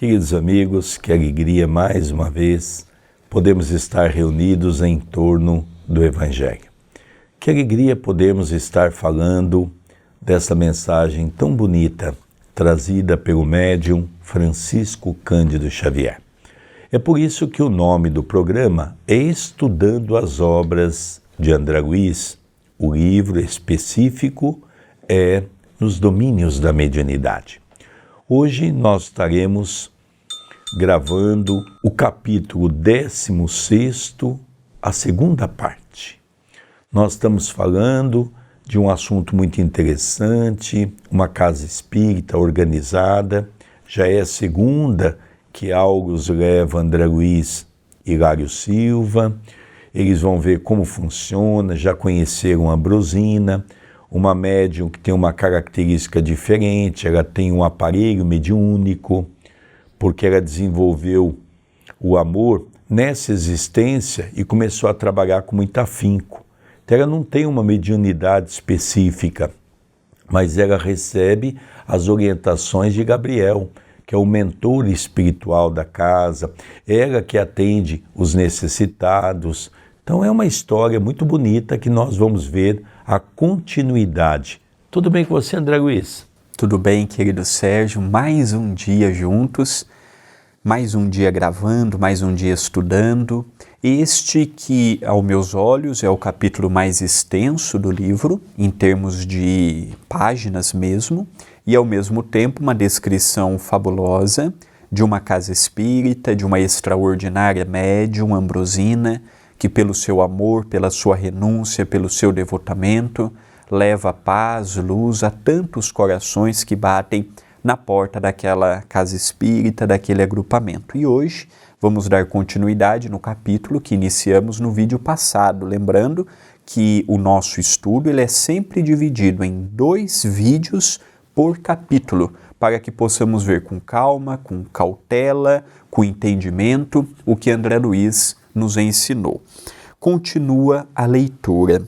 Queridos amigos, que alegria mais uma vez podemos estar reunidos em torno do Evangelho. Que alegria podemos estar falando dessa mensagem tão bonita trazida pelo médium Francisco Cândido Xavier. É por isso que o nome do programa é Estudando as Obras de André Luiz. O livro específico é Nos Domínios da Mediunidade. Hoje nós estaremos gravando o capítulo 16º, a segunda parte. Nós estamos falando de um assunto muito interessante, uma casa espírita organizada. Já é a segunda que August leva André Luiz e Hilário Silva. Eles vão ver como funciona, já conheceram a Ambrosina, uma médium que tem uma característica diferente, ela tem um aparelho mediúnico, porque ela desenvolveu o amor nessa existência e começou a trabalhar com muito afinco. Então ela não tem uma mediunidade específica, mas ela recebe as orientações de Gabriel, que é o mentor espiritual da casa, ela que atende os necessitados. Então é uma história muito bonita que nós vamos ver a continuidade. Tudo bem com você, André Luiz? Tudo bem, querido Sérgio, mais um dia juntos, mais um dia gravando, mais um dia estudando. Este que, aos meus olhos, é o capítulo mais extenso do livro, em termos de páginas mesmo, e ao mesmo tempo uma descrição fabulosa de uma casa espírita, de uma extraordinária médium, Ambrosina, que pelo seu amor, pela sua renúncia, pelo seu devotamento, leva paz, luz a tantos corações que batem na porta daquela casa espírita, daquele agrupamento. E hoje vamos dar continuidade no capítulo que iniciamos no vídeo passado, lembrando que o nosso estudo ele é sempre dividido em 2 vídeos por capítulo, para que possamos ver com calma, com cautela, com entendimento o que André Luiz nos ensinou. Continua a leitura.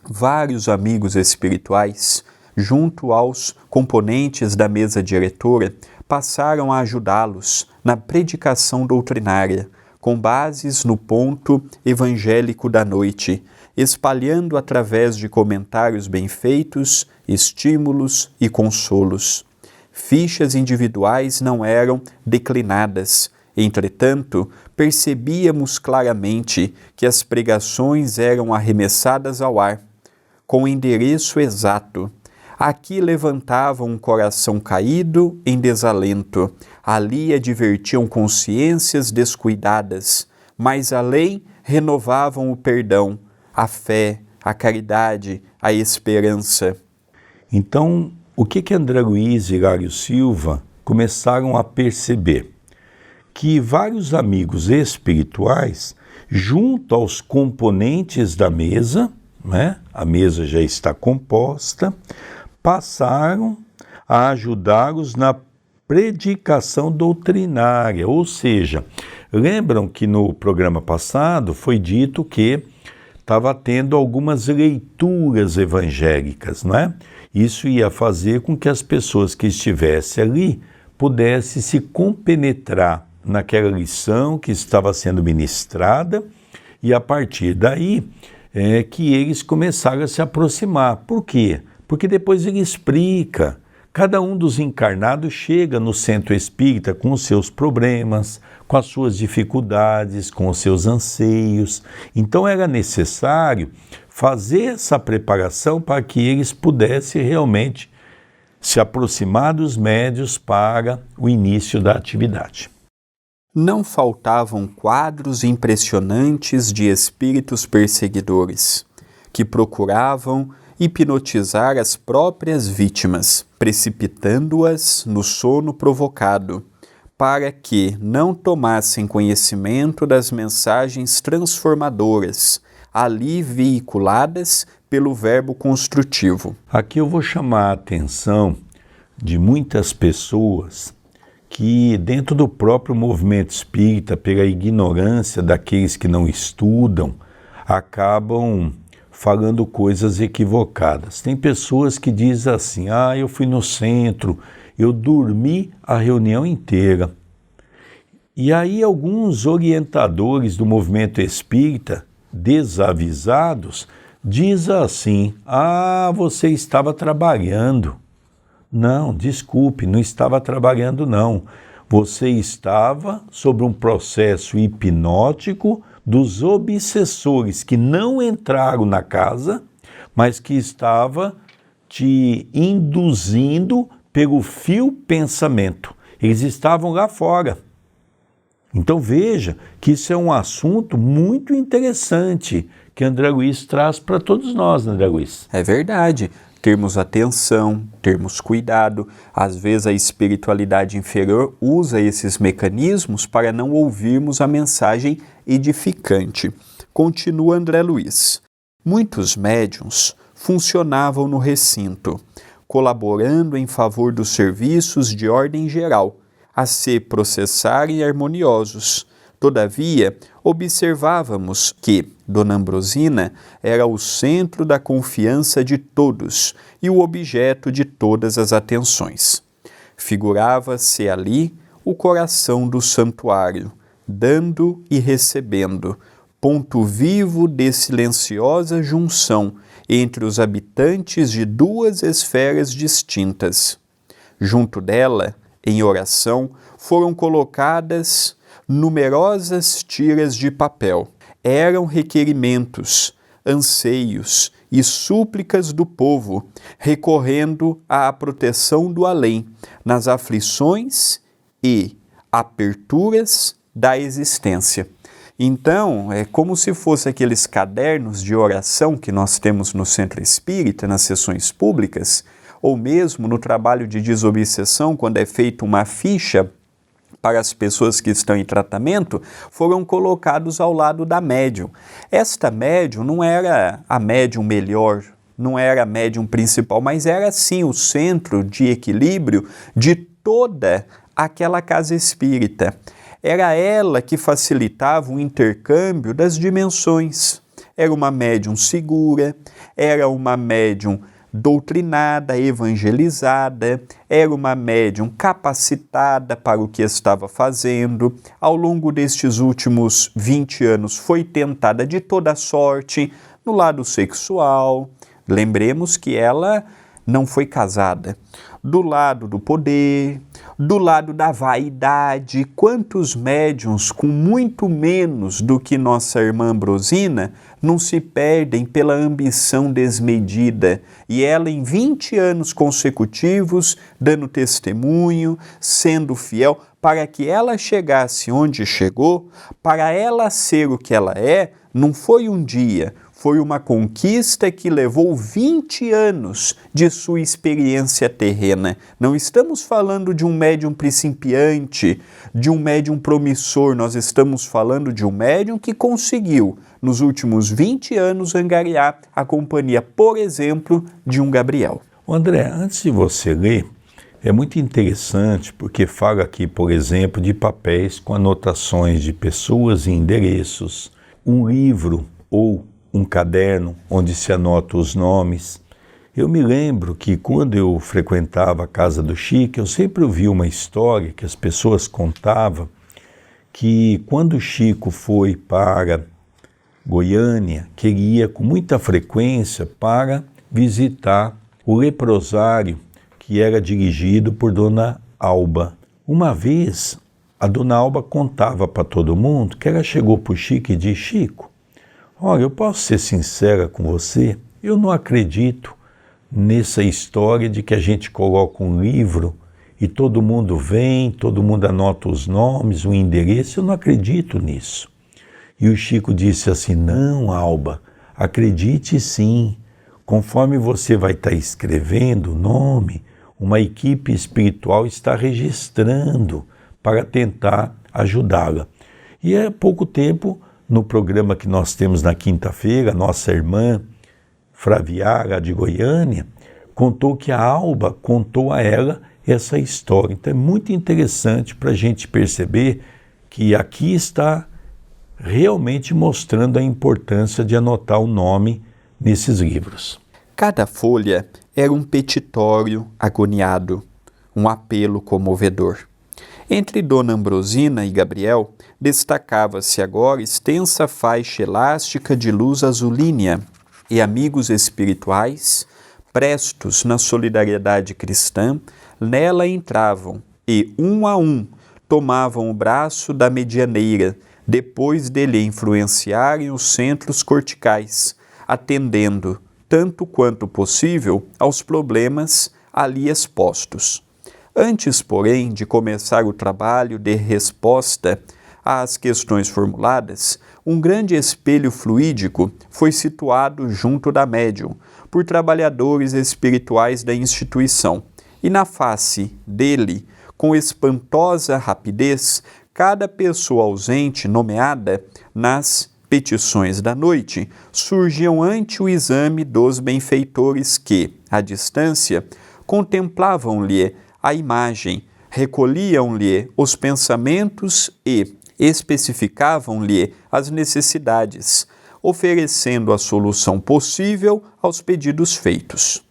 Vários amigos espirituais, junto aos componentes da mesa diretora, passaram a ajudá-los na predicação doutrinária, com bases no ponto evangélico da noite, espalhando através de comentários bem feitos, estímulos e consolos. Fichas individuais não eram declinadas. Entretanto, percebíamos claramente que as pregações eram arremessadas ao ar, com o endereço exato. Aqui levantavam um coração caído em desalento, ali advertiam consciências descuidadas, mais além renovavam o perdão, a fé, a caridade, a esperança. Então, o que André Luiz e Hilário Silva começaram a perceber? Que vários amigos espirituais, junto aos componentes da mesa, né, a mesa já está composta, passaram a ajudá-los na predicação doutrinária, ou seja, lembram que no programa passado foi dito que estava tendo algumas leituras evangélicas, né? Isso ia fazer com que as pessoas que estivessem ali pudessem se compenetrar naquela lição que estava sendo ministrada e a partir daí que eles começaram a se aproximar. Por quê? Porque depois ele explica. Cada um dos encarnados chega no centro espírita com os seus problemas, com as suas dificuldades, com os seus anseios. Então era necessário fazer essa preparação para que eles pudessem realmente se aproximar dos médiuns para o início da atividade. Não faltavam quadros impressionantes de espíritos perseguidores, que procuravam hipnotizar as próprias vítimas, precipitando-as no sono provocado, para que não tomassem conhecimento das mensagens transformadoras, ali veiculadas pelo verbo construtivo. Aqui eu vou chamar a atenção de muitas pessoas que dentro do próprio movimento espírita, pela ignorância daqueles que não estudam, acabam falando coisas equivocadas. Tem pessoas que dizem assim, eu fui no centro, eu dormi a reunião inteira. E aí alguns orientadores do movimento espírita, desavisados, diz assim: você estava trabalhando. Não, desculpe, não estava trabalhando não. Você estava sob um processo hipnótico dos obsessores que não entraram na casa, mas que estava te induzindo pelo fio pensamento. Eles estavam lá fora. Então veja que isso é um assunto muito interessante que André Luiz traz para todos nós, André Luiz. É verdade. Termos atenção, termos cuidado. Às vezes a espiritualidade inferior usa esses mecanismos para não ouvirmos a mensagem edificante. Continua André Luiz. Muitos médiuns funcionavam no recinto, colaborando em favor dos serviços de ordem geral, a se processarem harmoniosos. Todavia, observávamos que Dona Ambrosina era o centro da confiança de todos e o objeto de todas as atenções. Figurava-se ali o coração do santuário, dando e recebendo, ponto vivo de silenciosa junção entre os habitantes de duas esferas distintas. Junto dela, em oração, foram colocadas numerosas tiras de papel. Eram requerimentos, anseios e súplicas do povo, recorrendo à proteção do além, nas aflições e aperturas da existência. Então, é como se fosse aqueles cadernos de oração que nós temos no Centro Espírita, nas sessões públicas, ou mesmo no trabalho de desobsessão, quando é feita uma ficha para as pessoas que estão em tratamento, foram colocados ao lado da médium. Esta médium não era a médium melhor, não era a médium principal, mas era sim o centro de equilíbrio de toda aquela casa espírita. Era ela que facilitava o intercâmbio das dimensões. Era uma médium segura, era uma médium doutrinada, evangelizada, era uma médium capacitada para o que estava fazendo. Ao longo destes últimos 20 anos foi tentada de toda sorte no lado sexual. Lembremos que ela não foi casada. Do lado do poder, do lado da vaidade. Quantos médiuns com muito menos do que nossa irmã Ambrosina não se perdem pela ambição desmedida? E ela em 20 anos consecutivos, dando testemunho, sendo fiel, para que ela chegasse onde chegou, para ela ser o que ela é, não foi um dia, foi uma conquista que levou 20 anos de sua experiência terrena. Não estamos falando de um médium principiante, de um médium promissor, nós estamos falando de um médium que conseguiu, nos últimos 20 anos, angariar a companhia, por exemplo, de um Gabriel. André, antes de você ler, é muito interessante porque fala aqui, por exemplo, de papéis com anotações de pessoas e endereços, um livro ou um caderno onde se anota os nomes. Eu me lembro que quando eu frequentava a casa do Chico, eu sempre ouvi uma história que as pessoas contavam que quando o Chico foi para Goiânia, que ele ia com muita frequência para visitar o leprosário que era dirigido por Dona Alba. Uma vez, a Dona Alba contava para todo mundo que ela chegou para o Chico e disse: Chico, olha, eu posso ser sincera com você? Eu não acredito nessa história de que a gente coloca um livro e todo mundo vem, todo mundo anota os nomes, o endereço. Eu não acredito nisso. E o Chico disse assim: não, Alba, acredite sim. Conforme você vai estar escrevendo o nome, uma equipe espiritual está registrando para tentar ajudá-la. E há pouco tempo, no programa que nós temos na quinta-feira, nossa irmã Fraviara de Goiânia contou que a Alba contou a ela essa história. Então é muito interessante para a gente perceber que aqui está realmente mostrando a importância de anotar o nome nesses livros. Cada folha era um petitório agoniado, um apelo comovedor. Entre Dona Ambrosina e Gabriel, destacava-se agora extensa faixa elástica de luz azulínea, e amigos espirituais, prestos na solidariedade cristã, nela entravam e, um a um, tomavam o braço da medianeira, depois dele influenciarem os centros corticais, atendendo, tanto quanto possível, aos problemas ali expostos. Antes, porém, de começar o trabalho de resposta às questões formuladas, um grande espelho fluídico foi situado junto da médium, por trabalhadores espirituais da instituição, e na face dele, com espantosa rapidez, cada pessoa ausente nomeada nas petições da noite surgiam ante o exame dos benfeitores que, à distância, contemplavam-lhe a imagem, recolhiam-lhe os pensamentos e especificavam-lhe as necessidades, oferecendo a solução possível aos pedidos feitos.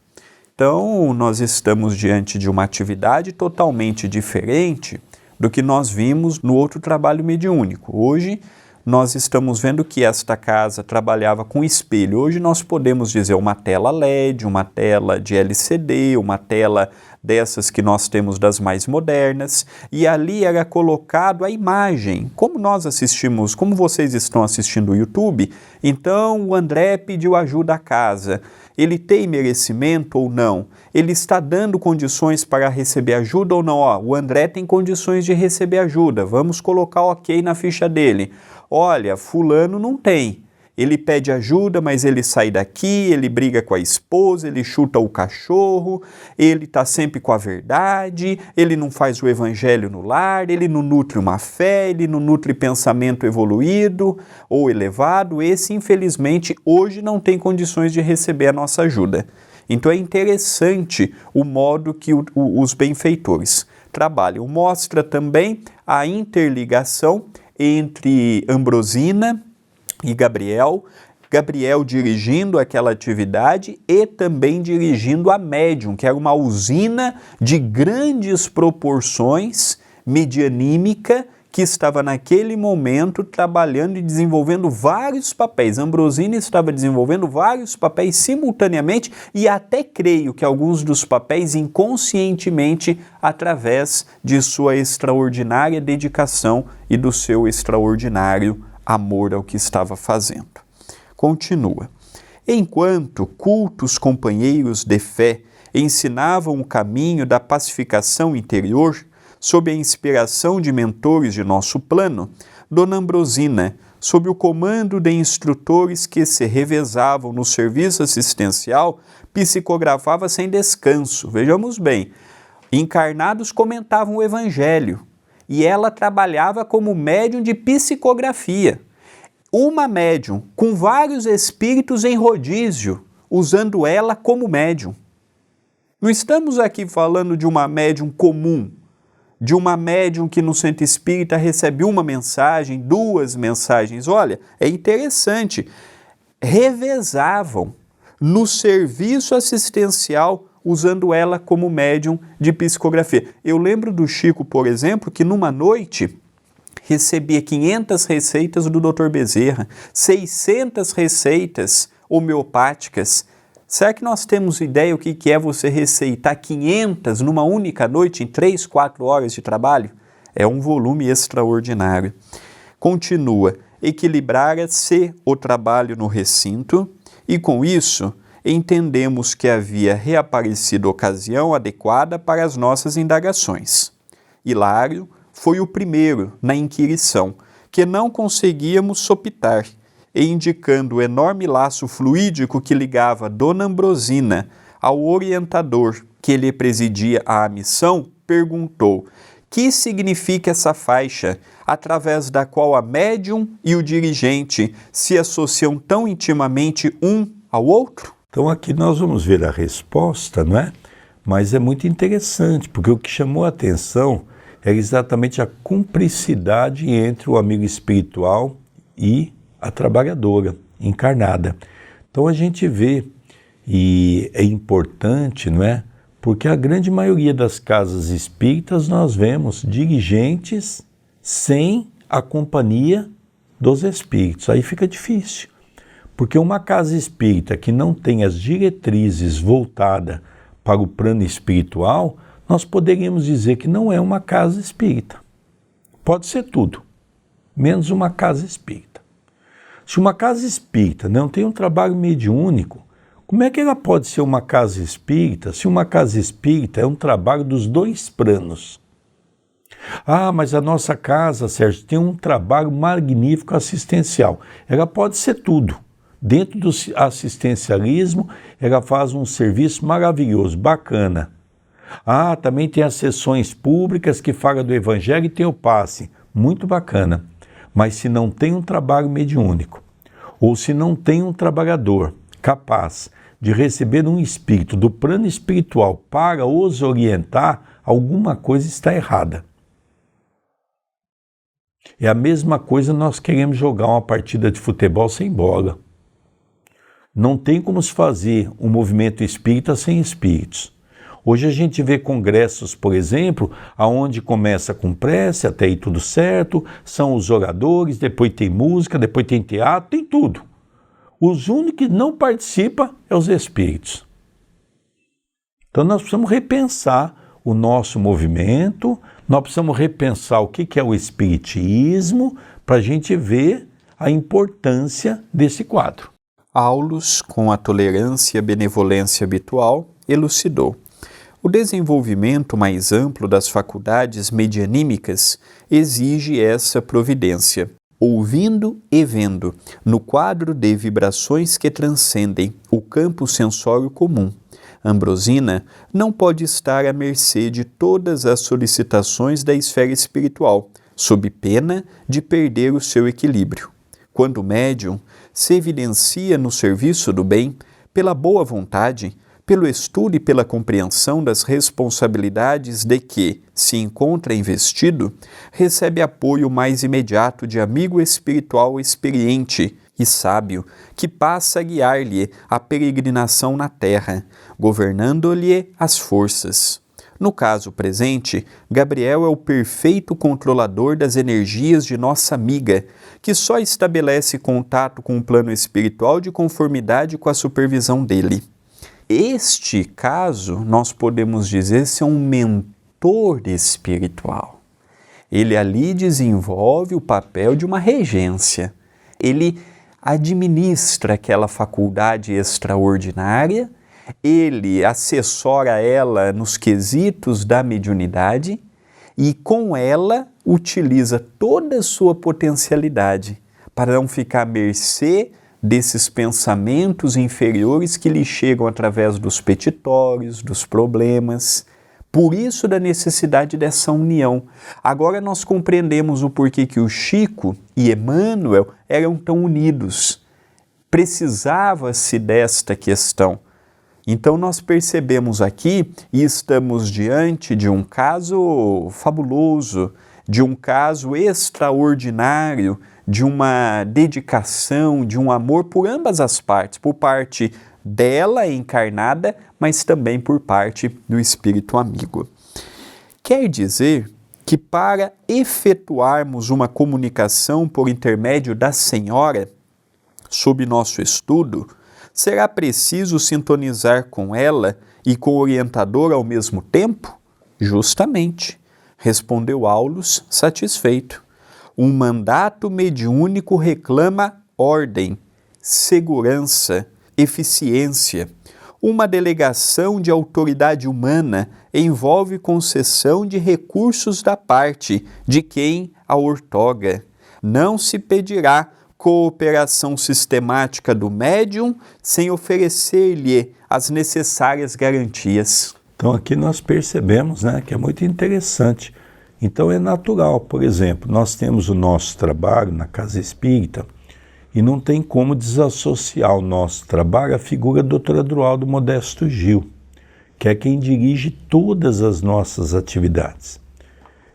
Então, nós estamos diante de uma atividade totalmente diferente do que nós vimos no outro trabalho mediúnico. Hoje, nós estamos vendo que esta casa trabalhava com espelho. Hoje nós podemos dizer uma tela LED, uma tela de LCD, uma tela dessas que nós temos das mais modernas, e ali era colocado a imagem. Como nós assistimos, como vocês estão assistindo o YouTube, então o André pediu ajuda à casa. Ele tem merecimento ou não? Ele está dando condições para receber ajuda ou não? O André tem condições de receber ajuda, vamos colocar ok na ficha dele. Olha, fulano não tem. Ele pede ajuda, mas ele sai daqui, ele briga com a esposa, ele chuta o cachorro, ele está sempre com a verdade, ele não faz o evangelho no lar, ele não nutre uma fé, ele não nutre pensamento evoluído ou elevado. Esse, infelizmente, hoje não tem condições de receber a nossa ajuda. Então é interessante o modo que os benfeitores trabalham. Mostra também a interligação entre Ambrosina e Gabriel, Gabriel dirigindo aquela atividade e também dirigindo a médium, que era uma usina de grandes proporções medianímica, que estava naquele momento trabalhando e desenvolvendo vários papéis. Ambrosina estava desenvolvendo vários papéis simultaneamente e até creio que alguns dos papéis inconscientemente através de sua extraordinária dedicação e do seu extraordinário amor ao que estava fazendo. Continua. Enquanto cultos companheiros de fé ensinavam o caminho da pacificação interior, sob a inspiração de mentores de nosso plano, Dona Ambrosina, sob o comando de instrutores que se revezavam no serviço assistencial, psicografava sem descanso. Vejamos bem, encarnados comentavam o Evangelho e ela trabalhava como médium de psicografia. Uma médium com vários espíritos em rodízio, usando ela como médium. Não estamos aqui falando de uma médium comum, de uma médium que no centro espírita recebe uma mensagem, duas mensagens. Olha, é interessante. Revezavam no serviço assistencial, usando ela como médium de psicografia. Eu lembro do Chico, por exemplo, que numa noite recebia 500 receitas do Dr. Bezerra, 600 receitas homeopáticas. Será que nós temos ideia o que é você receitar 500 numa única noite, em 3, 4 horas de trabalho? É um volume extraordinário. Continua, equilibrara-se o trabalho no recinto e, com isso, entendemos que havia reaparecido ocasião adequada para as nossas indagações. Hilário foi o primeiro na inquirição, que não conseguíamos sopitar, e indicando o enorme laço fluídico que ligava Dona Ambrosina ao orientador que lhe presidia a missão, perguntou: que significa essa faixa, através da qual a médium e o dirigente se associam tão intimamente um ao outro? Então aqui nós vamos ver a resposta, não é? Mas é muito interessante, porque o que chamou a atenção é exatamente a cumplicidade entre o amigo espiritual e a trabalhadora encarnada. Então a gente vê, e é importante, não é? Porque a grande maioria das casas espíritas nós vemos dirigentes sem a companhia dos espíritos. Aí fica difícil. Porque uma casa espírita que não tem as diretrizes voltadas para o plano espiritual, nós poderíamos dizer que não é uma casa espírita. Pode ser tudo, menos uma casa espírita. Se uma casa espírita não tem um trabalho mediúnico, como é que ela pode ser uma casa espírita se uma casa espírita é um trabalho dos dois planos? Ah, mas a nossa casa, Sérgio, tem um trabalho magnífico assistencial. Ela pode ser tudo. Dentro do assistencialismo, ela faz um serviço maravilhoso, bacana. Ah, também tem as sessões públicas que falam do Evangelho e tem o passe. Muito bacana. Mas se não tem um trabalho mediúnico, ou se não tem um trabalhador capaz de receber um espírito do plano espiritual para os orientar, alguma coisa está errada. É a mesma coisa nós queremos jogar uma partida de futebol sem bola. Não tem como se fazer um movimento espírita sem espíritos. Hoje a gente vê congressos, por exemplo, aonde começa com prece, até aí tudo certo, são os oradores, depois tem música, depois tem teatro, tem tudo. Os únicos que não participam são os espíritos. Então nós precisamos repensar o nosso movimento, nós precisamos repensar o que é o espiritismo, para a gente ver a importância desse quadro. Aulus, com a tolerância e a benevolência habitual, elucidou. O desenvolvimento mais amplo das faculdades medianímicas exige essa providência. Ouvindo e vendo, no quadro de vibrações que transcendem o campo sensório comum, Ambrosina não pode estar à mercê de todas as solicitações da esfera espiritual, sob pena de perder o seu equilíbrio. Quando o médium se evidencia no serviço do bem, pela boa vontade, pelo estudo e pela compreensão das responsabilidades de que se encontra investido, recebe apoio mais imediato de amigo espiritual experiente e sábio, que passa a guiar-lhe a peregrinação na terra, governando-lhe as forças. No caso presente, Gabriel é o perfeito controlador das energias de nossa amiga, que só estabelece contato com o plano espiritual de conformidade com a supervisão dele. Este caso, nós podemos dizer, ser um mentor espiritual. Ele ali desenvolve o papel de uma regência. Ele administra aquela faculdade extraordinária, ele assessora ela nos quesitos da mediunidade e com ela utiliza toda a sua potencialidade para não ficar à mercê desses pensamentos inferiores que lhe chegam através dos petitórios, dos problemas. Por isso da necessidade dessa união. Agora nós compreendemos o porquê que o Chico e Emmanuel eram tão unidos. Precisava-se desta questão. Então nós percebemos aqui, e estamos diante de um caso fabuloso, de um caso extraordinário, de uma dedicação, de um amor por ambas as partes, por parte dela encarnada, mas também por parte do espírito amigo. Quer dizer que para efetuarmos uma comunicação por intermédio da Senhora, sob nosso estudo, será preciso sintonizar com ela e com o orientador ao mesmo tempo? Justamente, respondeu Aulus, satisfeito. Um mandato mediúnico reclama ordem, segurança, eficiência. Uma delegação de autoridade humana envolve concessão de recursos da parte de quem a outorga. Não se pedirá cooperação sistemática do médium sem oferecer-lhe as necessárias garantias. Então aqui nós percebemos, que é muito interessante. Então é natural, por exemplo, nós temos o nosso trabalho na Casa Espírita e não tem como desassociar o nosso trabalho à figura do Dr. Adroaldo Modesto Gil, que é quem dirige todas as nossas atividades.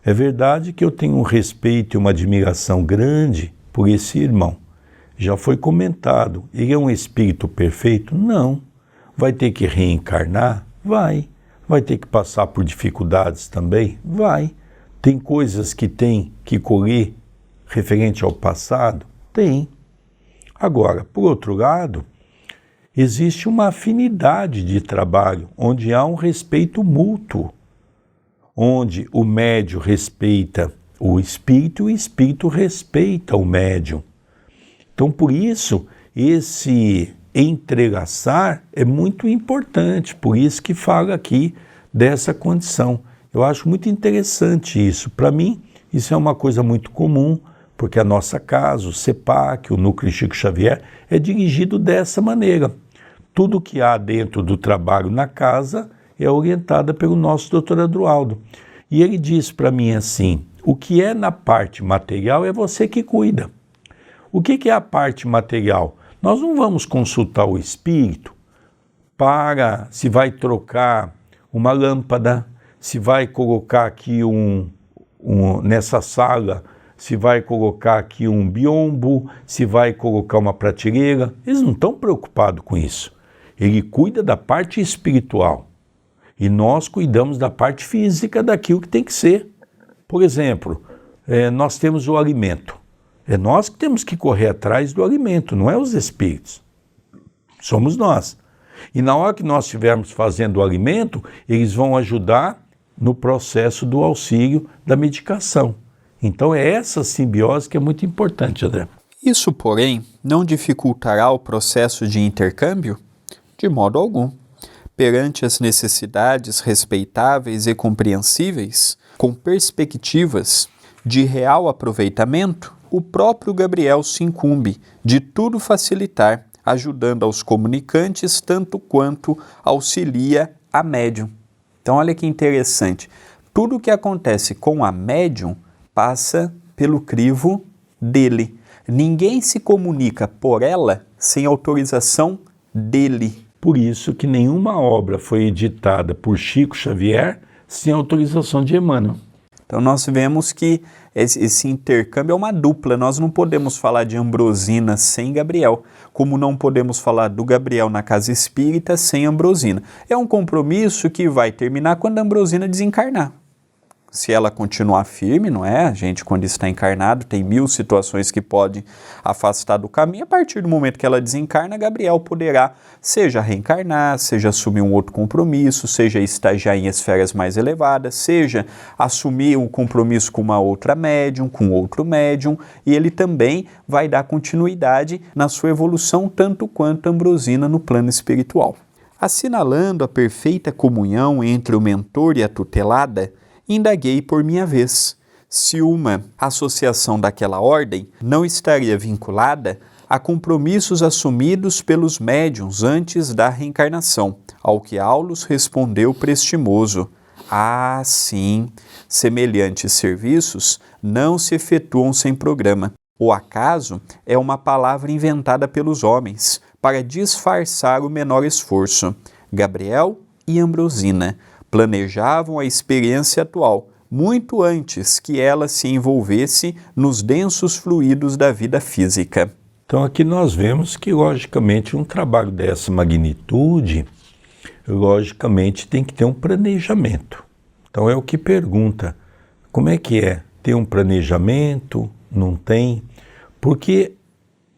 É verdade que eu tenho um respeito e uma admiração grande por esse irmão. Já foi comentado, ele é um espírito perfeito? Não. Vai ter que reencarnar? Vai. Vai ter que passar por dificuldades também? Vai. Tem coisas que tem que colher referente ao passado? Tem. Agora, por outro lado, existe uma afinidade de trabalho, onde há um respeito mútuo, onde o médium respeita o espírito e o espírito respeita o médium. Então, por isso, esse entrelaçar é muito importante, por isso que fala aqui dessa condição. Eu acho muito interessante isso. Para mim, isso é uma coisa muito comum, porque a nossa casa, o CEPAC, o Núcleo Chico Xavier, é dirigido dessa maneira. Tudo que há dentro do trabalho na casa é orientada pelo nosso Dr. Adroaldo. E ele diz para mim assim, o que é na parte material é você que cuida. O que é a parte material? Nós não vamos consultar o espírito para se vai trocar uma lâmpada, se vai colocar aqui nessa sala, se vai colocar aqui um biombo, se vai colocar uma prateleira. Eles não estão preocupados com isso. Ele cuida da parte espiritual. E nós cuidamos da parte física daquilo que tem que ser. Por exemplo, nós temos o alimento. É nós que temos que correr atrás do alimento, não é os espíritos. Somos nós. E na hora que nós estivermos fazendo o alimento, eles vão ajudar no processo do auxílio da medicação. Então é essa simbiose que é muito importante, André. Isso, porém, não dificultará o processo de intercâmbio? De modo algum. Perante as necessidades respeitáveis e compreensíveis, com perspectivas de real aproveitamento, o próprio Gabriel se incumbe de tudo facilitar, ajudando aos comunicantes tanto quanto auxilia a médium. Então olha que interessante, tudo o que acontece com a médium passa pelo crivo dele. Ninguém se comunica por ela sem autorização dele. Por isso que nenhuma obra foi editada por Chico Xavier sem autorização de Emmanuel. Então nós vemos que esse intercâmbio é uma dupla, nós não podemos falar de Ambrosina sem Gabriel, como não podemos falar do Gabriel na casa espírita sem Ambrosina. É um compromisso que vai terminar quando a Ambrosina desencarnar. Se ela continuar firme, não é? A gente, quando está encarnado, tem 1000 situações que pode afastar do caminho. A partir do momento que ela desencarna, Gabriel poderá, seja reencarnar, seja assumir um outro compromisso, seja estagiar em esferas mais elevadas, seja assumir um compromisso com uma outra médium, com outro médium, e ele também vai dar continuidade na sua evolução, tanto quanto Ambrosina no plano espiritual. Assinalando a perfeita comunhão entre o mentor e a tutelada, indaguei por minha vez se uma associação daquela ordem não estaria vinculada a compromissos assumidos pelos médiuns antes da reencarnação, ao que Aulus respondeu prestimoso: ah, sim, semelhantes serviços não se efetuam sem programa. O acaso é uma palavra inventada pelos homens para disfarçar o menor esforço. Gabriel e Ambrosina planejavam a experiência atual, muito antes que ela se envolvesse nos densos fluidos da vida física. Então aqui nós vemos que, logicamente, um trabalho dessa magnitude, logicamente, tem que ter um planejamento. Então é o que pergunta, como é que é? Tem um planejamento? Não tem? Porque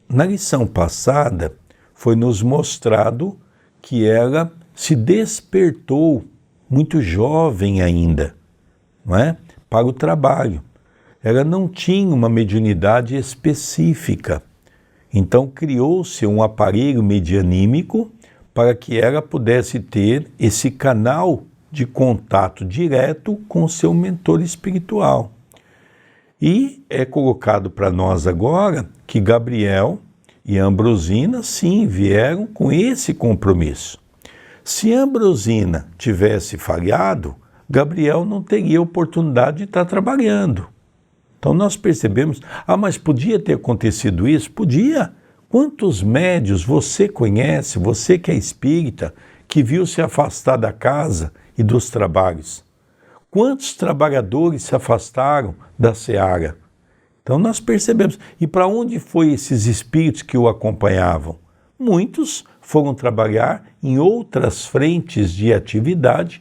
na lição passada foi nos mostrado que ela se despertou muito jovem ainda, não é? Para o trabalho. Ela não tinha uma mediunidade específica. Então criou-se um aparelho medianímico para que ela pudesse ter esse canal de contato direto com o seu mentor espiritual. E é colocado para nós agora que Gabriel e Ambrosina, sim, vieram com esse compromisso. Se Ambrosina tivesse falhado, Gabriel não teria oportunidade de estar trabalhando. Então nós percebemos, mas podia ter acontecido isso? Podia. Quantos médios você conhece, você que é espírita, que viu se afastar da casa e dos trabalhos? Quantos trabalhadores se afastaram da seara? Então nós percebemos. E para onde foram esses espíritos que o acompanhavam? Muitos foram trabalhar em outras frentes de atividade,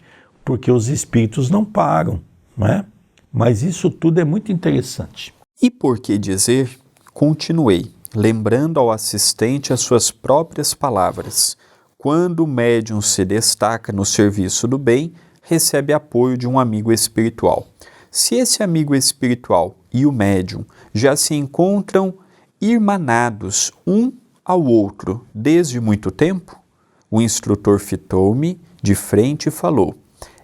porque os espíritos não param, não é? Mas isso tudo é muito interessante. E por que dizer? Continuei, lembrando ao assistente as suas próprias palavras. Quando o médium se destaca no serviço do bem, recebe apoio de um amigo espiritual. Se esse amigo espiritual e o médium já se encontram irmanados um ao outro desde muito tempo, o instrutor fitou-me de frente e falou: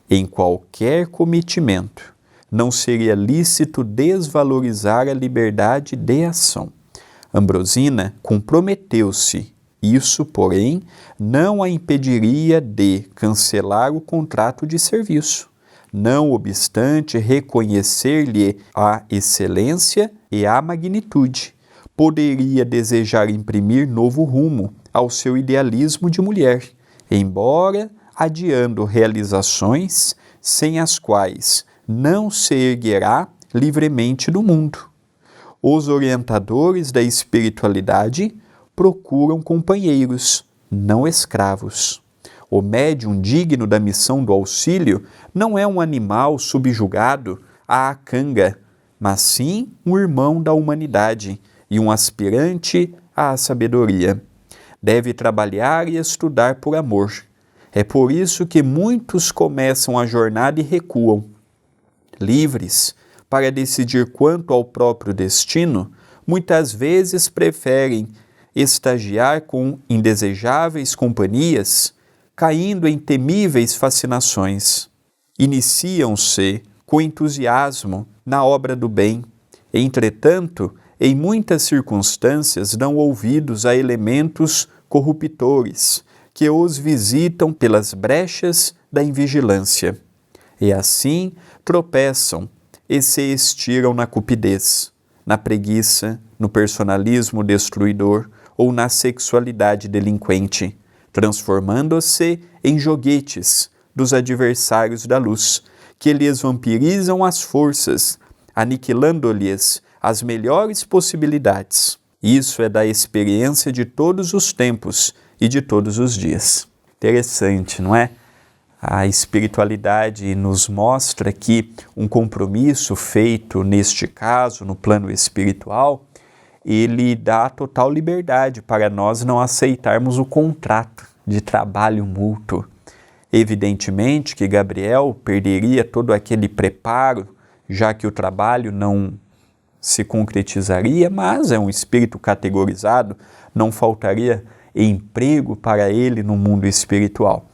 em qualquer cometimento, não seria lícito desvalorizar a liberdade de ação. Ambrosina comprometeu-se. Isso, porém, não a impediria de cancelar o contrato de serviço, não obstante reconhecer-lhe a excelência e a magnitude. Poderia desejar imprimir novo rumo ao seu idealismo de mulher, embora adiando realizações sem as quais não se erguerá livremente no mundo. Os orientadores da espiritualidade procuram companheiros, não escravos. O médium digno da missão do auxílio não é um animal subjugado à canga, mas sim um irmão da humanidade e um aspirante à sabedoria. Deve trabalhar e estudar por amor. É por isso que muitos começam a jornada e recuam. Livres para decidir quanto ao próprio destino, muitas vezes preferem estagiar com indesejáveis companhias, caindo em temíveis fascinações. Iniciam-se com entusiasmo na obra do bem. Entretanto, em muitas circunstâncias dão ouvidos a elementos corruptores que os visitam pelas brechas da invigilância. E assim tropeçam e se estiram na cupidez, na preguiça, no personalismo destruidor ou na sexualidade delinquente, transformando-se em joguetes dos adversários da luz, que lhes vampirizam as forças, aniquilando-lhes as melhores possibilidades. Isso é da experiência de todos os tempos e de todos os dias. Interessante, não é? A espiritualidade nos mostra que um compromisso feito, neste caso, no plano espiritual, ele dá total liberdade para nós não aceitarmos o contrato de trabalho mútuo. Evidentemente que Gabriel perderia todo aquele preparo, já que o trabalho não se concretizaria, mas é um espírito categorizado, não faltaria emprego para ele no mundo espiritual.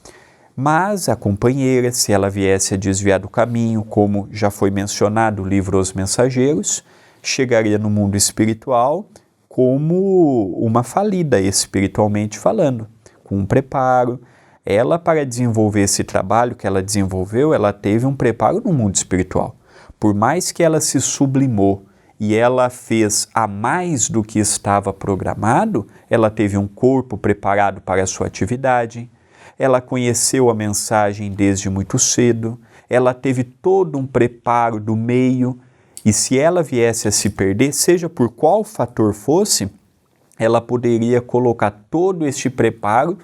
Mas a companheira, se ela viesse a desviar do caminho, como já foi mencionado no livro Os Mensageiros, chegaria no mundo espiritual como uma falida, espiritualmente falando, com um preparo. Ela, para desenvolver esse trabalho que ela desenvolveu, ela teve um preparo no mundo espiritual. Por mais que ela se sublimou e ela fez a mais do que estava programado, ela teve um corpo preparado para a sua atividade, ela conheceu a mensagem desde muito cedo, ela teve todo um preparo do meio, e se ela viesse a se perder, seja por qual fator fosse, ela poderia colocar todo este preparo,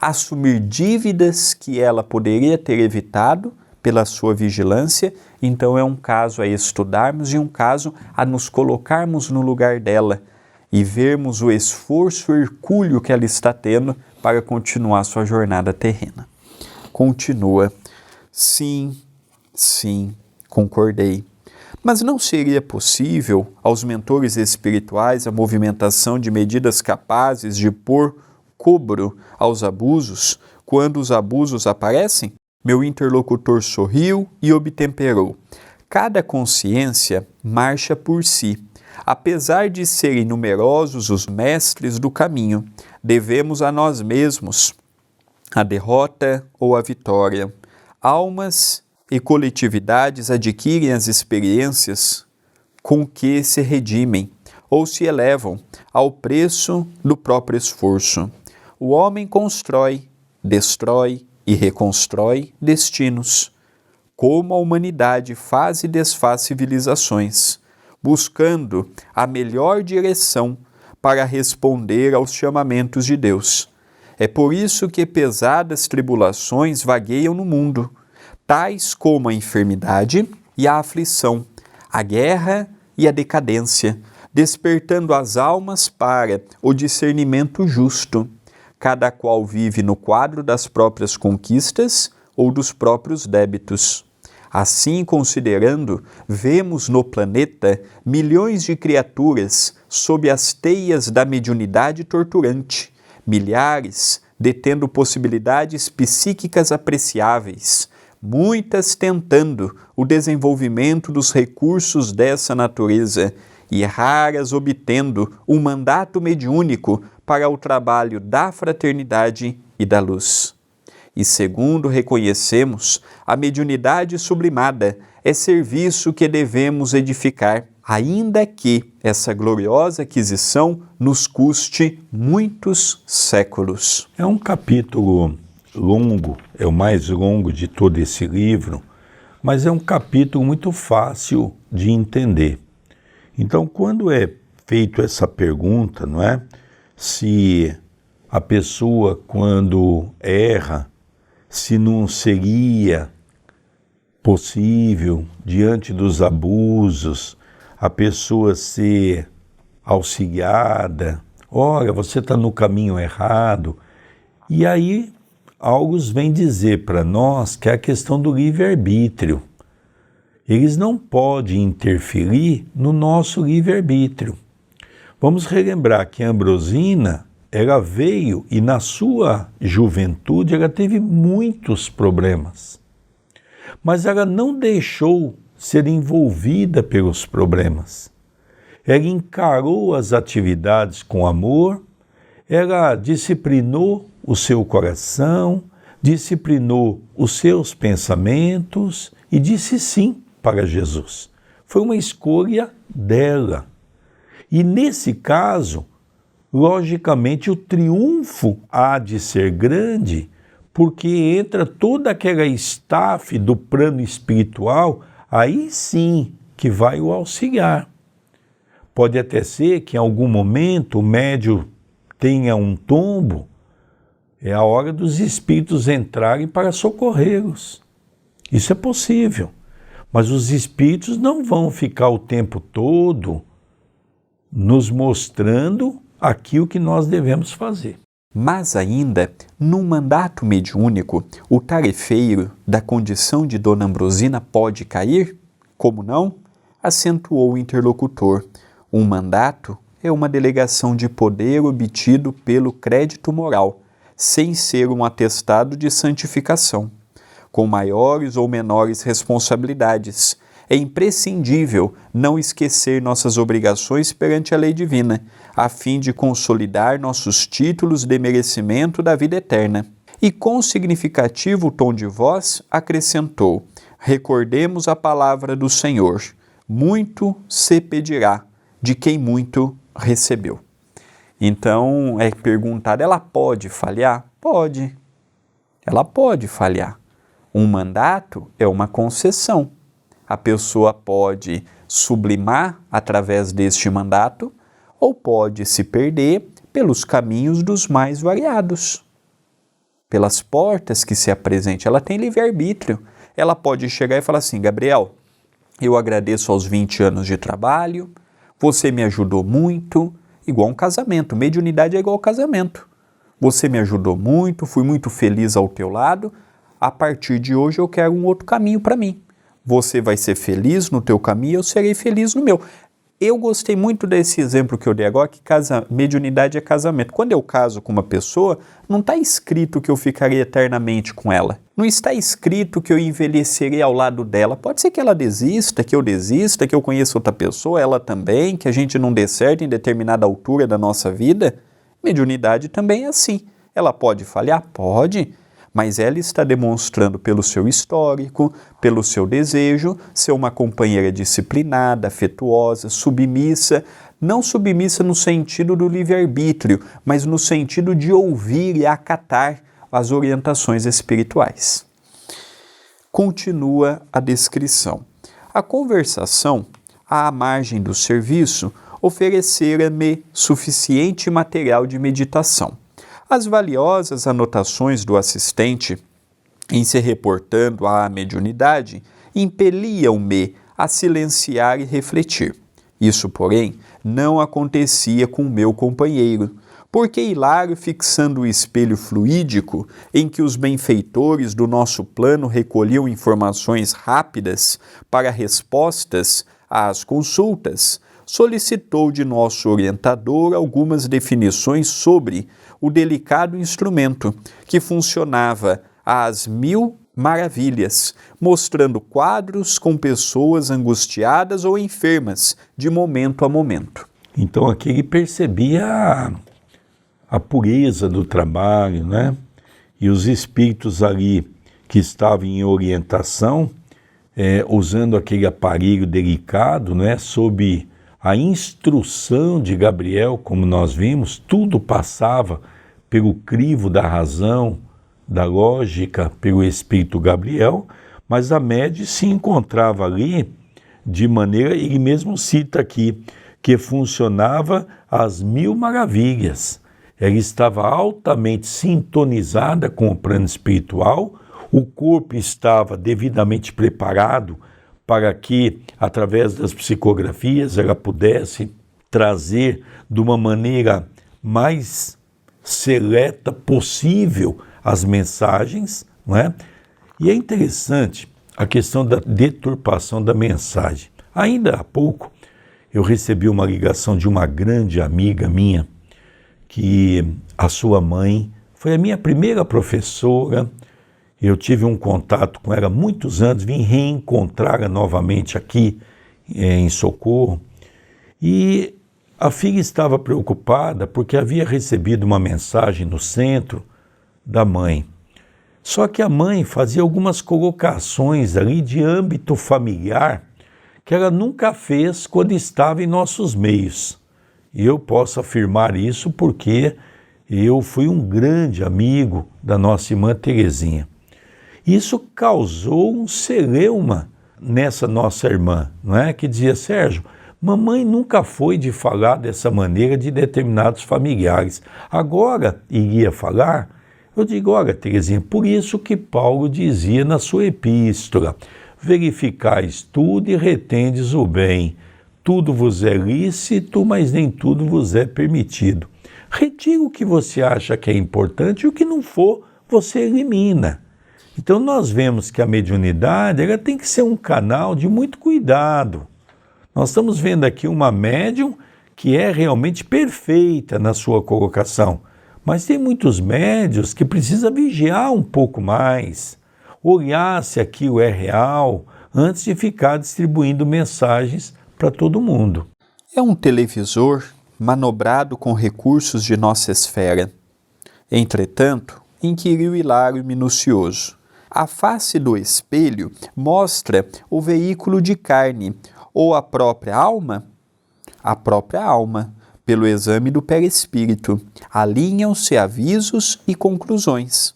assumir dívidas que ela poderia ter evitado pela sua vigilância. Então é um caso a estudarmos e um caso a nos colocarmos no lugar dela e vermos o esforço hercúleo que ela está tendo para continuar sua jornada terrena. Continua. Sim, concordei. Mas não seria possível aos mentores espirituais a movimentação de medidas capazes de pôr cobro aos abusos quando os abusos aparecem? Meu interlocutor sorriu e obtemperou. Cada consciência marcha por si. Apesar de serem numerosos os mestres do caminho, devemos a nós mesmos a derrota ou a vitória. Almas e coletividades adquirem as experiências com que se redimem ou se elevam ao preço do próprio esforço. O homem constrói, destrói e reconstrói destinos. Como a humanidade faz e desfaz civilizações, buscando a melhor direção para responder aos chamamentos de Deus. É por isso que pesadas tribulações vagueiam no mundo, tais como a enfermidade e a aflição, a guerra e a decadência, despertando as almas para o discernimento justo. Cada qual vive no quadro das próprias conquistas ou dos próprios débitos. Assim, considerando, vemos no planeta milhões de criaturas sob as teias da mediunidade torturante, milhares detendo possibilidades psíquicas apreciáveis, muitas tentando o desenvolvimento dos recursos dessa natureza e raras obtendo um mandato mediúnico para o trabalho da fraternidade e da luz. E segundo reconhecemos, a mediunidade sublimada é serviço que devemos edificar, ainda que essa gloriosa aquisição nos custe muitos séculos. É um capítulo longo, é o mais longo de todo esse livro, mas é um capítulo muito fácil de entender. Então, quando é feito essa pergunta, não é? Se a pessoa, quando erra, se não seria possível, diante dos abusos, a pessoa ser auxiliada, olha, você está no caminho errado. E aí, alguns vêm dizer para nós que é a questão do livre-arbítrio. Eles não podem interferir no nosso livre-arbítrio. Vamos relembrar que a Ambrosina, ela veio e na sua juventude ela teve muitos problemas. Mas ela não deixou ser envolvida pelos problemas. Ela encarou as atividades com amor, ela disciplinou o seu coração, disciplinou os seus pensamentos e disse sim para Jesus. Foi uma escolha dela. E nesse caso, logicamente, o triunfo há de ser grande, porque entra toda aquela staff do plano espiritual, aí sim que vai o auxiliar. Pode até ser que em algum momento o médium tenha um tombo, é a hora dos espíritos entrarem para socorrê-los. Isso é possível, mas os espíritos não vão ficar o tempo todo nos mostrando aquilo que nós devemos fazer. Mas ainda, num mandato mediúnico, o tarefeiro da condição de Dona Ambrosina pode cair? Como não? Acentuou o interlocutor. Um mandato é uma delegação de poder obtido pelo crédito moral, sem ser um atestado de santificação. Com maiores ou menores responsabilidades, é imprescindível não esquecer nossas obrigações perante a lei divina, a fim de consolidar nossos títulos de merecimento da vida eterna. E com significativo tom de voz, acrescentou: recordemos a palavra do Senhor, muito se pedirá de quem muito recebeu. Então, é perguntado, ela pode falhar? Pode. Ela pode falhar. Um mandato é uma concessão. A pessoa pode sublimar através deste mandato ou pode se perder pelos caminhos dos mais variados, pelas portas que se apresentam. Ela tem livre-arbítrio. Ela pode chegar e falar assim: Gabriel, eu agradeço aos 20 anos de trabalho, você me ajudou muito, igual um casamento. Mediunidade é igual casamento. Você me ajudou muito, fui muito feliz ao teu lado, a partir de hoje eu quero um outro caminho para mim. Você vai ser feliz no teu caminho, eu serei feliz no meu. Eu gostei muito desse exemplo que eu dei agora, que mediunidade é casamento. Quando eu caso com uma pessoa, não está escrito que eu ficarei eternamente com ela. Não está escrito que eu envelhecerei ao lado dela. Pode ser que ela desista, que eu conheça outra pessoa, ela também, que a gente não dê certo em determinada altura da nossa vida. Mediunidade também é assim. Ela pode falhar? Pode. Mas ela está demonstrando pelo seu histórico, pelo seu desejo, ser uma companheira disciplinada, afetuosa, submissa, não submissa no sentido do livre-arbítrio, mas no sentido de ouvir e acatar as orientações espirituais. Continua a descrição. A conversação, à margem do serviço, oferecera-me suficiente material de meditação. As valiosas anotações do assistente em se reportando à mediunidade, impeliam-me a silenciar e refletir. Isso, porém, não acontecia com o meu companheiro, porque Hilário, fixando o espelho fluídico em que os benfeitores do nosso plano recolhiam informações rápidas para respostas às consultas, solicitou de nosso orientador algumas definições sobre o delicado instrumento que funcionava às 1000 maravilhas, mostrando quadros com pessoas angustiadas ou enfermas de momento a momento. Então aqui ele percebia a pureza do trabalho, né? E os espíritos ali que estavam em orientação, usando aquele aparelho delicado, né? Sob a instrução de Gabriel, como nós vimos, tudo passava pelo crivo da razão, da lógica, pelo espírito Gabriel, mas a médium se encontrava ali de maneira, ele mesmo cita aqui, que funcionava às 1000 maravilhas. Ela estava altamente sintonizada com o plano espiritual, o corpo estava devidamente preparado para que, através das psicografias, ela pudesse trazer de uma maneira mais seleta possível as mensagens, não é? E é interessante a questão da deturpação da mensagem. Ainda há pouco, eu recebi uma ligação de uma grande amiga minha, que a sua mãe foi a minha primeira professora. Eu tive um contato com ela há muitos anos, vim reencontrá-la novamente aqui em Socorro, e a filha estava preocupada porque havia recebido uma mensagem no centro da mãe. Só que a mãe fazia algumas colocações ali de âmbito familiar que ela nunca fez quando estava em nossos meios. E eu posso afirmar isso porque eu fui um grande amigo da nossa irmã Terezinha. Isso causou um celeuma nessa nossa irmã, não é? Que dizia: Sérgio, mamãe nunca foi de falar dessa maneira de determinados familiares. Agora iria falar? Eu digo: olha, Terezinha, por isso que Paulo dizia na sua epístola: verificais tudo e retendes o bem. Tudo vos é lícito, mas nem tudo vos é permitido. Retira o que você acha que é importante e o que não for, você elimina. Então nós vemos que a mediunidade ela tem que ser um canal de muito cuidado. Nós estamos vendo aqui uma médium que é realmente perfeita na sua colocação, mas tem muitos médiuns que precisam vigiar um pouco mais, olhar se aquilo é real, antes de ficar distribuindo mensagens para todo mundo. É um televisor manobrado com recursos de nossa esfera. Entretanto, inquiriu Hilário minucioso, a face do espelho mostra o veículo de carne ou a própria alma? A própria alma. Pelo exame do perispírito, alinham-se avisos e conclusões.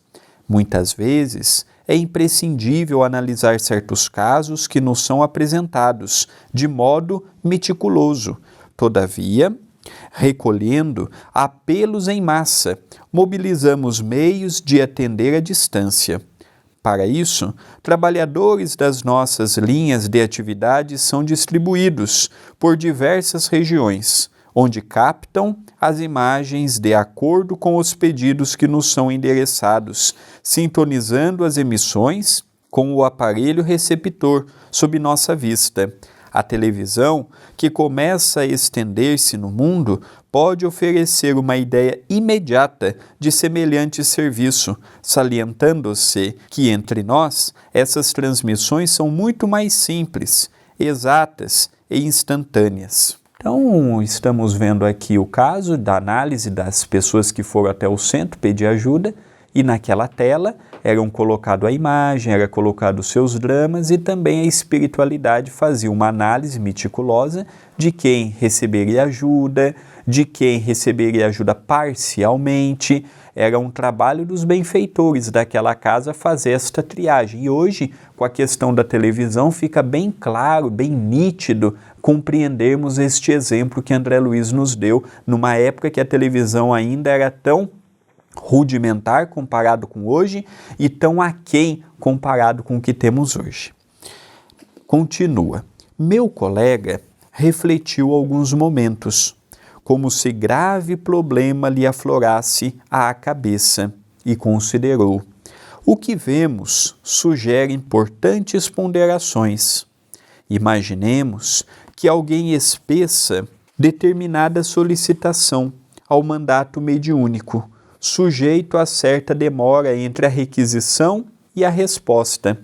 Muitas vezes, é imprescindível analisar certos casos que nos são apresentados de modo meticuloso. Todavia, recolhendo apelos em massa, mobilizamos meios de atender à distância. Para isso, trabalhadores das nossas linhas de atividade são distribuídos por diversas regiões, onde captam as imagens de acordo com os pedidos que nos são endereçados, sintonizando as emissões com o aparelho receptor sob nossa vista. A televisão, que começa a estender-se no mundo, pode oferecer uma ideia imediata de semelhante serviço, salientando-se que entre nós essas transmissões são muito mais simples, exatas e instantâneas. Então, estamos vendo aqui o caso da análise das pessoas que foram até o centro pedir ajuda, e naquela tela eram colocado a imagem, era colocado os seus dramas, e também a espiritualidade fazia uma análise meticulosa de quem receberia ajuda, de quem receberia ajuda parcialmente. Era um trabalho dos benfeitores daquela casa fazer esta triagem. E hoje, com a questão da televisão, fica bem claro, bem nítido compreendermos este exemplo que André Luiz nos deu, numa época que a televisão ainda era tão rudimentar comparado com hoje e tão aquém comparado com o que temos hoje. Continua. Meu colega refletiu alguns momentos, como se grave problema lhe aflorasse à cabeça, e considerou: o que vemos sugere importantes ponderações. Imaginemos que alguém espeça determinada solicitação ao mandato mediúnico, sujeito a certa demora entre a requisição e a resposta.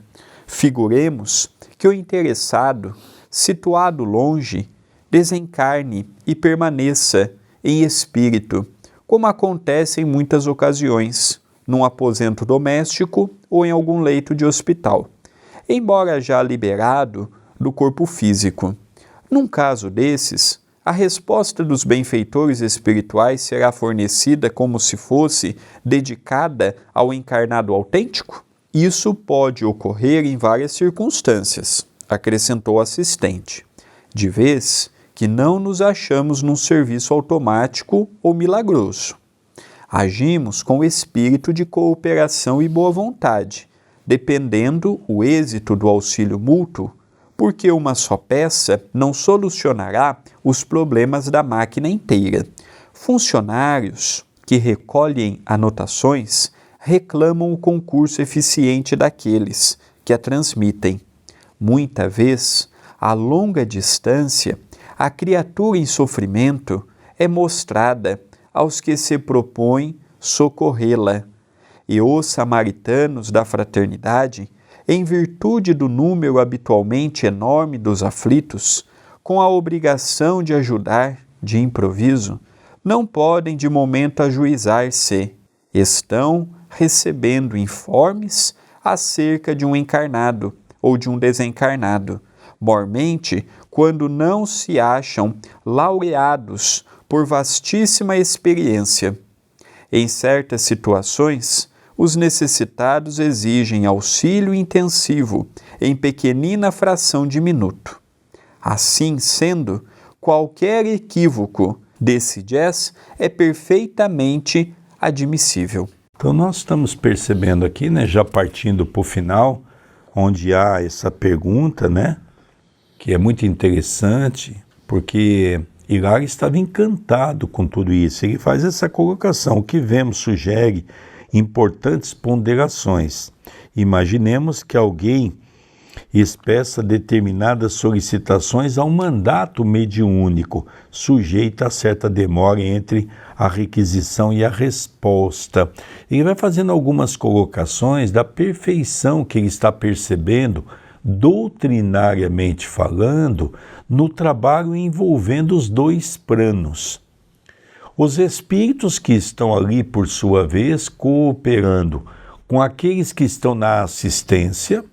Figuremos que o interessado, situado longe, desencarne e permaneça em espírito, como acontece em muitas ocasiões, num aposento doméstico ou em algum leito de hospital, embora já liberado do corpo físico. Num caso desses, a resposta dos benfeitores espirituais será fornecida como se fosse dedicada ao encarnado autêntico? Isso pode ocorrer em várias circunstâncias, acrescentou o assistente, de vez que não nos achamos num serviço automático ou milagroso. Agimos com espírito de cooperação e boa vontade, dependendo o êxito do auxílio mútuo, porque uma só peça não solucionará os problemas da máquina inteira. Funcionários que recolhem anotações reclamam o concurso eficiente daqueles que a transmitem. Muita vez, a longa distância, a criatura em sofrimento é mostrada aos que se propõem socorrê-la, e os samaritanos da fraternidade, em virtude do número habitualmente enorme dos aflitos, com a obrigação de ajudar de improviso, não podem de momento ajuizar se estão recebendo informes acerca de um encarnado ou de um desencarnado, mormente quando não se acham laureados por vastíssima experiência. Em certas situações, os necessitados exigem auxílio intensivo em pequenina fração de minuto. Assim sendo, qualquer equívoco desse jazz é perfeitamente admissível. Então nós estamos percebendo aqui, né, já partindo para o final, onde há essa pergunta, né, que é muito interessante, porque Hilário estava encantado com tudo isso. Ele faz essa colocação: o que vemos sugere importantes ponderações. Imaginemos que alguém expressa determinadas solicitações a um mandato mediúnico, sujeito a certa demora entre a requisição e a resposta. Ele vai fazendo algumas colocações da perfeição que ele está percebendo, doutrinariamente falando, no trabalho envolvendo os dois planos. Os espíritos que estão ali, por sua vez, cooperando com aqueles que estão na assistência,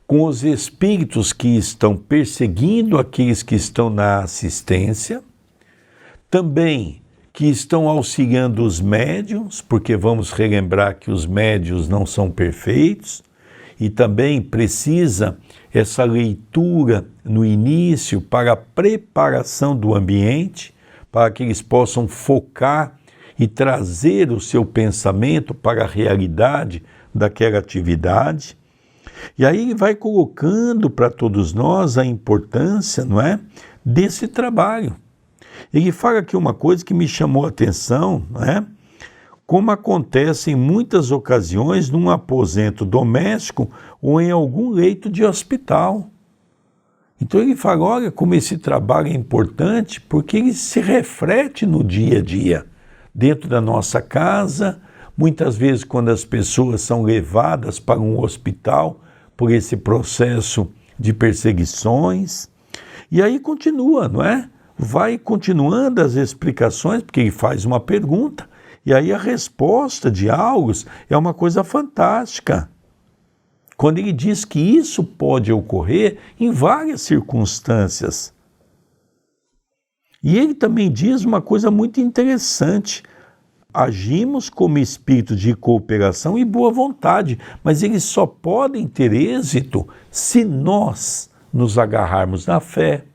com os espíritos que estão perseguindo aqueles que estão na assistência, também que estão auxiliando os médiuns, porque vamos relembrar que os médiuns não são perfeitos, e também precisa essa leitura no início para a preparação do ambiente, para que eles possam focar e trazer o seu pensamento para a realidade daquela atividade. E aí ele vai colocando para todos nós a importância, não é, desse trabalho. Ele fala aqui uma coisa que me chamou a atenção, não é? Como acontece em muitas ocasiões num aposento doméstico ou em algum leito de hospital. Então ele fala, olha como esse trabalho é importante, porque ele se reflete no dia a dia, dentro da nossa casa, muitas vezes quando as pessoas são levadas para um hospital por esse processo de perseguições. E aí continua, não é? Vai continuando as explicações, porque ele faz uma pergunta, e aí a resposta de August é uma coisa fantástica. Quando ele diz que isso pode ocorrer em várias circunstâncias. E ele também diz uma coisa muito interessante: agimos como espírito de cooperação e boa vontade, mas eles só podem ter êxito se nós nos agarrarmos na fé,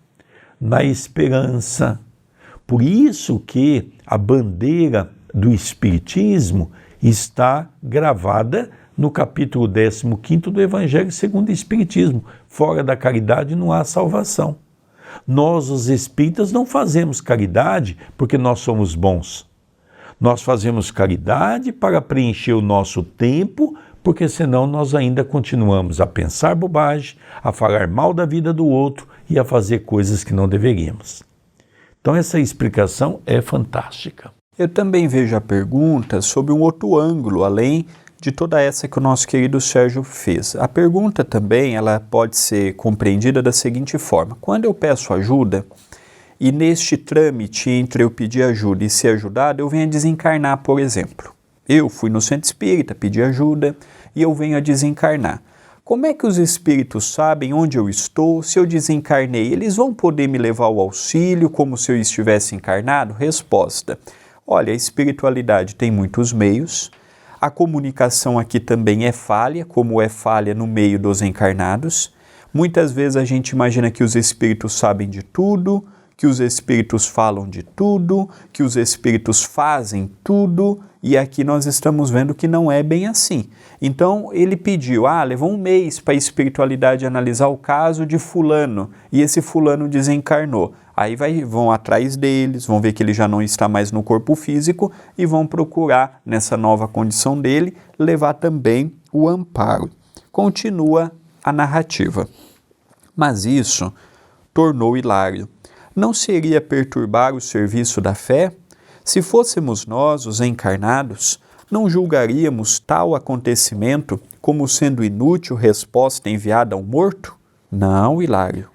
na esperança. Por isso que a bandeira do Espiritismo está gravada no capítulo 15º do Evangelho segundo o Espiritismo. Fora da caridade não há salvação. Nós, os espíritas, não fazemos caridade porque nós somos bons. Nós fazemos caridade para preencher o nosso tempo, porque senão nós ainda continuamos a pensar bobagem, a falar mal da vida do outro e a fazer coisas que não deveríamos. Então essa explicação é fantástica. Eu também vejo a pergunta sob um outro ângulo, além de toda essa que o nosso querido Sérgio fez. A pergunta também ela pode ser compreendida da seguinte forma: quando eu peço ajuda, e neste trâmite entre eu pedir ajuda e ser ajudado, eu venho a desencarnar, por exemplo. Eu fui no centro espírita, pedi ajuda e eu venho a desencarnar. Como é que os espíritos sabem onde eu estou? Se eu desencarnei, eles vão poder me levar ao auxílio como se eu estivesse encarnado? Resposta: olha, a espiritualidade tem muitos meios. A comunicação aqui também é falha, como é falha no meio dos encarnados. Muitas vezes a gente imagina que os espíritos sabem de tudo, que os espíritos falam de tudo, que os espíritos fazem tudo, e aqui nós estamos vendo que não é bem assim. Então ele pediu, levou um mês para a espiritualidade analisar o caso de fulano, e esse fulano desencarnou. Aí vão atrás deles, vão ver que ele já não está mais no corpo físico e vão procurar, nessa nova condição dele, levar também o amparo. Continua a narrativa. Mas isso tornou hilário. Não seria perturbar o serviço da fé? Se fôssemos nós, os encarnados, não julgaríamos tal acontecimento como sendo inútil resposta enviada ao morto? Não, Hilário.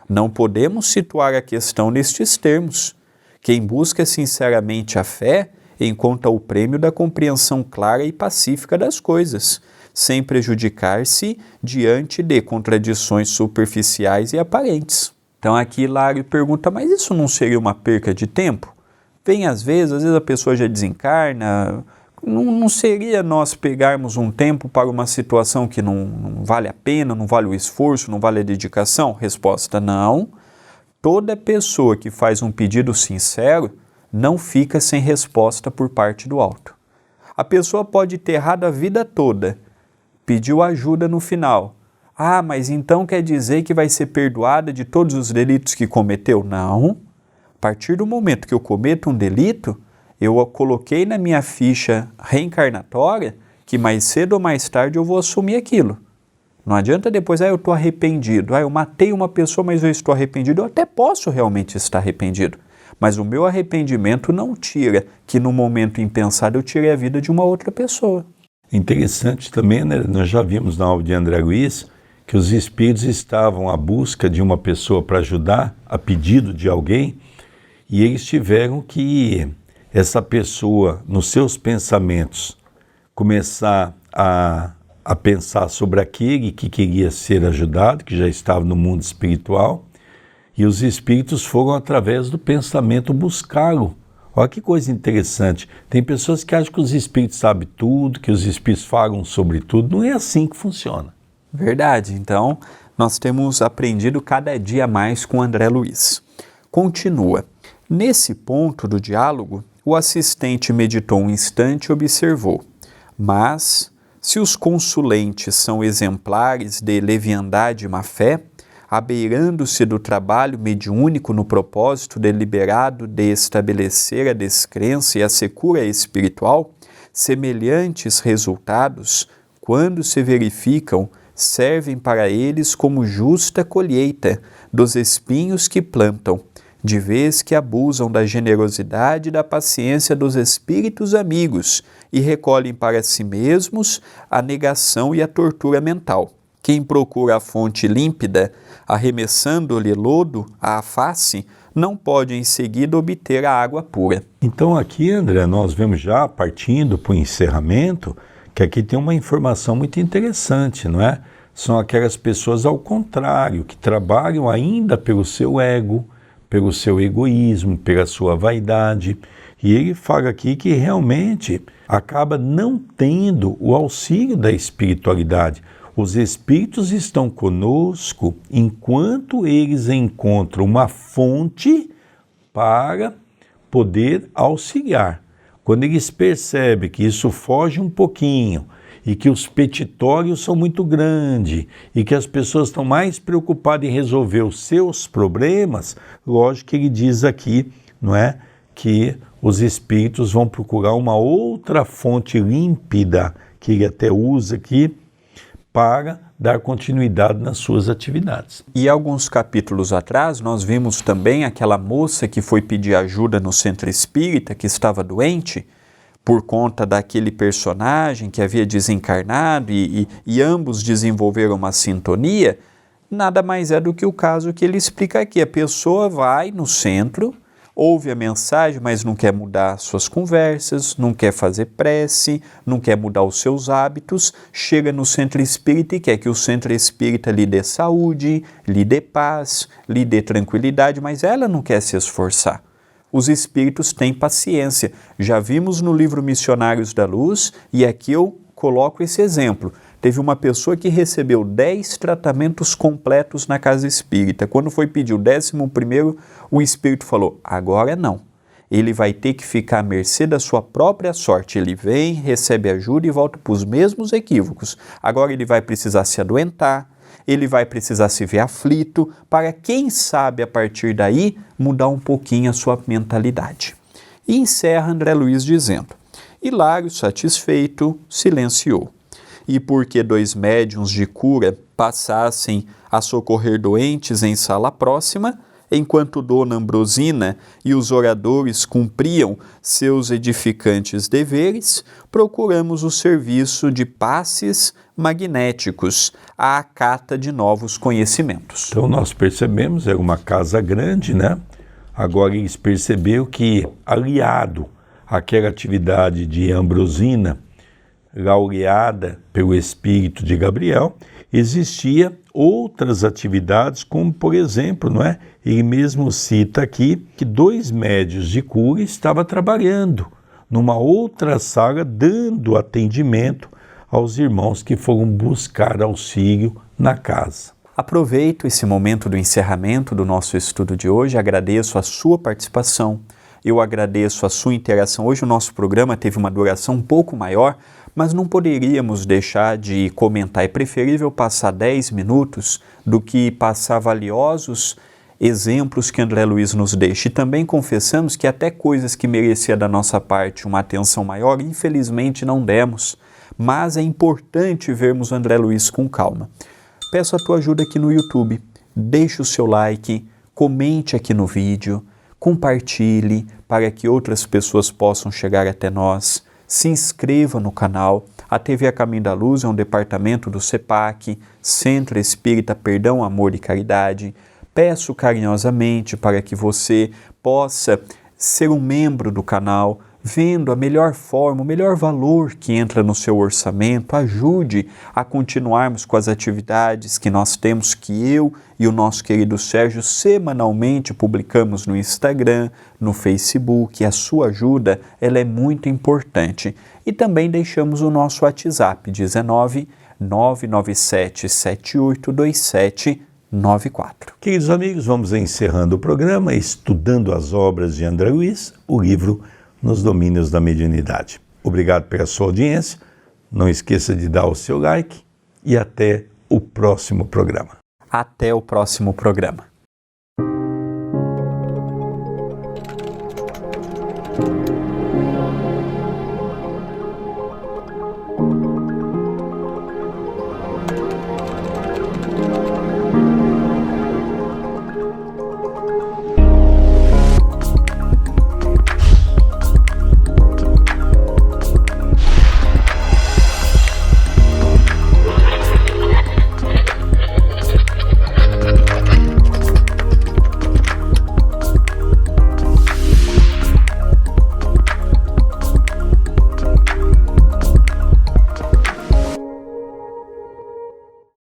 Não podemos situar a questão nestes termos. Quem busca sinceramente a fé encontra o prêmio da compreensão clara e pacífica das coisas, sem prejudicar-se diante de contradições superficiais e aparentes. Então aqui Hilário pergunta, mas isso não seria uma perca de tempo? Vem às vezes a pessoa já desencarna, não seria nós pegarmos um tempo para uma situação que não vale a pena, não vale o esforço, não vale a dedicação? Resposta, não. Toda pessoa que faz um pedido sincero não fica sem resposta por parte do alto. A pessoa pode ter errado a vida toda, pediu ajuda no final. Mas então quer dizer que vai ser perdoada de todos os delitos que cometeu? Não. A partir do momento que eu cometo um delito, eu coloquei na minha ficha reencarnatória que mais cedo ou mais tarde eu vou assumir aquilo. Não adianta depois, eu estou arrependido, eu matei uma pessoa, mas eu estou arrependido. Eu até posso realmente estar arrependido, mas o meu arrependimento não tira que no momento impensado eu tirei a vida de uma outra pessoa. Interessante também, né? Nós já vimos na aula de André Luiz que os espíritos estavam à busca de uma pessoa para ajudar, a pedido de alguém, e eles tiveram que essa pessoa, nos seus pensamentos, começar a pensar sobre aquele que queria ser ajudado, que já estava no mundo espiritual, e os espíritos foram, através do pensamento, buscá-lo. Olha que coisa interessante. Tem pessoas que acham que os espíritos sabem tudo, que os espíritos falam sobre tudo. Não é assim que funciona. Verdade. Então, nós temos aprendido cada dia mais com André Luiz. Continua. Nesse ponto do diálogo, o assistente meditou um instante e observou. Mas, se os consulentes são exemplares de leviandade e má-fé, abeirando-se do trabalho mediúnico no propósito deliberado de estabelecer a descrença e a secura espiritual, semelhantes resultados, quando se verificam, servem para eles como justa colheita dos espinhos que plantam, de vez que abusam da generosidade e da paciência dos espíritos amigos e recolhem para si mesmos a negação e a tortura mental. Quem procura a fonte límpida, arremessando-lhe lodo à face, não pode em seguida obter a água pura. Então aqui, André, nós vemos já, partindo para o encerramento, que aqui tem uma informação muito interessante, não é? São aquelas pessoas ao contrário, que trabalham ainda pelo seu ego, pelo seu egoísmo, pela sua vaidade. E ele fala aqui que realmente acaba não tendo o auxílio da espiritualidade. Os espíritos estão conosco enquanto eles encontram uma fonte para poder auxiliar. Quando eles percebem que isso foge um pouquinho e que os petitórios são muito grandes e que as pessoas estão mais preocupadas em resolver os seus problemas, lógico que ele diz aqui, não é, que os espíritos vão procurar uma outra fonte límpida, que ele até usa aqui, para dar continuidade nas suas atividades. E alguns capítulos atrás, nós vimos também aquela moça que foi pedir ajuda no centro espírita, que estava doente, por conta daquele personagem que havia desencarnado e ambos desenvolveram uma sintonia. Nada mais é do que o caso que ele explica aqui. A pessoa vai no centro, ouve a mensagem, mas não quer mudar suas conversas, não quer fazer prece, não quer mudar os seus hábitos, chega no centro espírita e quer que o centro espírita lhe dê saúde, lhe dê paz, lhe dê tranquilidade, mas ela não quer se esforçar. Os espíritos têm paciência. Já vimos no livro Missionários da Luz, e aqui eu coloco esse exemplo. Teve uma pessoa que recebeu 10 tratamentos completos na casa espírita. Quando foi pedir o 11º, o espírito falou, agora não. Ele vai ter que ficar à mercê da sua própria sorte. Ele vem, recebe ajuda e volta para os mesmos equívocos. Agora ele vai precisar se adoentar, ele vai precisar se ver aflito, para quem sabe a partir daí mudar um pouquinho a sua mentalidade. E encerra André Luiz dizendo, Hilário, satisfeito, silenciou. E porque 2 médiuns de cura passassem a socorrer doentes em sala próxima, enquanto Dona Ambrosina e os oradores cumpriam seus edificantes deveres, procuramos o serviço de passes magnéticos à cata de novos conhecimentos. Então nós percebemos, era uma casa grande, né? Agora eles perceberam que, aliado àquela atividade de Ambrosina, laureada pelo espírito de Gabriel, existia outras atividades, como por exemplo, não é? Ele mesmo cita aqui que 2 médios de cura estavam trabalhando numa outra sala, dando atendimento aos irmãos que foram buscar auxílio na casa. Aproveito esse momento do encerramento do nosso estudo de hoje, agradeço a sua participação, eu agradeço a sua interação. Hoje o nosso programa teve uma duração um pouco maior, mas não poderíamos deixar de comentar. É preferível passar 10 minutos do que passar valiosos exemplos que André Luiz nos deixa. E também confessamos que até coisas que merecia da nossa parte uma atenção maior, infelizmente não demos. Mas é importante vermos André Luiz com calma. Peço a tua ajuda aqui no YouTube. Deixe o seu like, comente aqui no vídeo, compartilhe para que outras pessoas possam chegar até nós. Se inscreva no canal. A TV A Caminho da Luz é um departamento do CEPAC, Centro Espírita Perdão, Amor e Caridade. Peço carinhosamente para que você possa ser um membro do canal, vendo a melhor forma, o melhor valor que entra no seu orçamento. Ajude a continuarmos com as atividades que nós temos, que eu e o nosso querido Sérgio semanalmente publicamos no Instagram, no Facebook. A sua ajuda, ela é muito importante. E também deixamos o nosso WhatsApp, 19 997 7827 94. Queridos amigos, vamos encerrando o programa, estudando as obras de André Luiz, o livro Nos Domínios da Mediunidade. Obrigado pela sua audiência, não esqueça de dar o seu like e até o próximo programa. Até o próximo programa.